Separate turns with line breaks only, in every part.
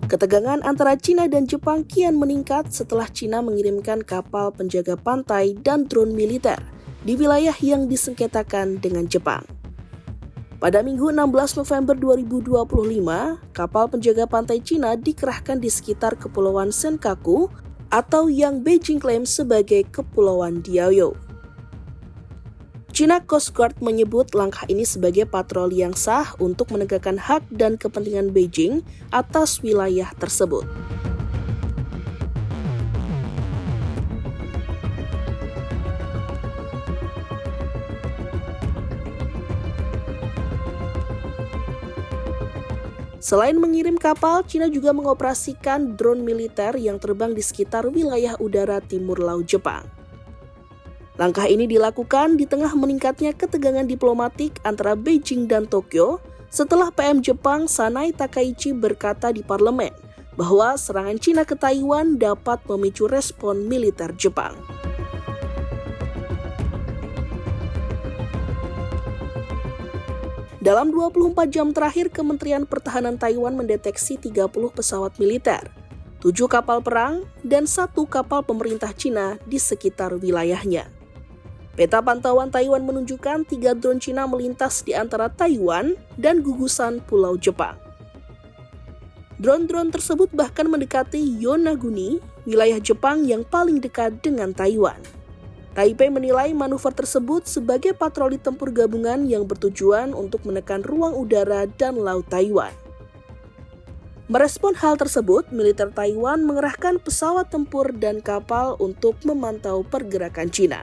Ketegangan antara Cina dan Jepang kian meningkat setelah Cina mengirimkan kapal penjaga pantai dan drone militer di wilayah yang disengketakan dengan Jepang. Pada Minggu 16 November 2025, kapal penjaga pantai Cina dikerahkan di sekitar Kepulauan Senkaku atau yang Beijing klaim sebagai Kepulauan Diaoyu. China Coast Guard menyebut langkah ini sebagai patroli yang sah untuk menegakkan hak dan kepentingan Beijing atas wilayah tersebut. Selain mengirim kapal, China juga mengoperasikan drone militer yang terbang di sekitar wilayah udara timur laut Jepang. Langkah ini dilakukan di tengah meningkatnya ketegangan diplomatik antara Beijing dan Tokyo setelah PM Jepang Sanai Takaichi berkata di parlemen bahwa serangan Cina ke Taiwan dapat memicu respon militer Jepang. Dalam 24 jam terakhir, Kementerian Pertahanan Taiwan mendeteksi 30 pesawat militer, 7 kapal perang, dan 1 kapal pemerintah Cina di sekitar wilayahnya. Peta pantauan Taiwan menunjukkan 3 drone Cina melintas di antara Taiwan dan gugusan Pulau Jepang. Drone-drone tersebut bahkan mendekati Yonaguni, wilayah Jepang yang paling dekat dengan Taiwan. Taipei menilai manuver tersebut sebagai patroli tempur gabungan yang bertujuan untuk menekan ruang udara dan laut Taiwan. Merespon hal tersebut, militer Taiwan mengerahkan pesawat tempur dan kapal untuk memantau pergerakan Cina.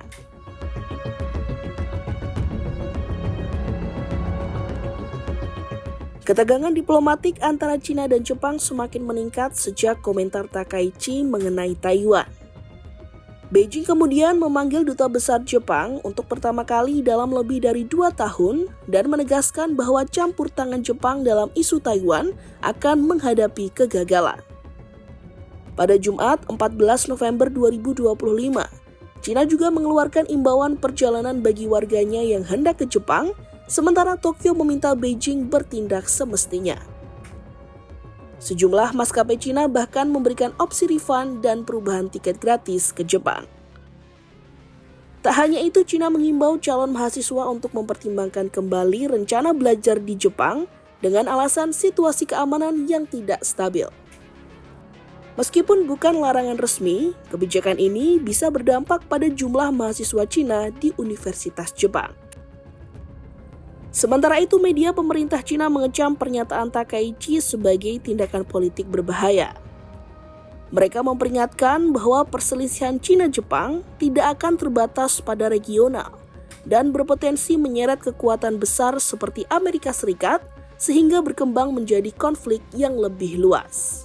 Ketegangan diplomatik antara Cina dan Jepang semakin meningkat sejak komentar Takaichi mengenai Taiwan. Beijing kemudian memanggil Duta Besar Jepang untuk pertama kali dalam lebih dari 2 tahun dan menegaskan bahwa campur tangan Jepang dalam isu Taiwan akan menghadapi kegagalan. Pada Jumat 14 November 2025, Cina juga mengeluarkan imbauan perjalanan bagi warganya yang hendak ke Jepang, sementara Tokyo meminta Beijing bertindak semestinya. Sejumlah maskapai Cina bahkan memberikan opsi refund dan perubahan tiket gratis ke Jepang. Tak hanya itu, Cina mengimbau calon mahasiswa untuk mempertimbangkan kembali rencana belajar di Jepang dengan alasan situasi keamanan yang tidak stabil. Meskipun bukan larangan resmi, kebijakan ini bisa berdampak pada jumlah mahasiswa Cina di Universitas Jepang. Sementara itu, media pemerintah Cina mengecam pernyataan Takaichi sebagai tindakan politik berbahaya. Mereka memperingatkan bahwa perselisihan Cina-Jepang tidak akan terbatas pada regional dan berpotensi menyeret kekuatan besar seperti Amerika Serikat sehingga berkembang menjadi konflik yang lebih luas.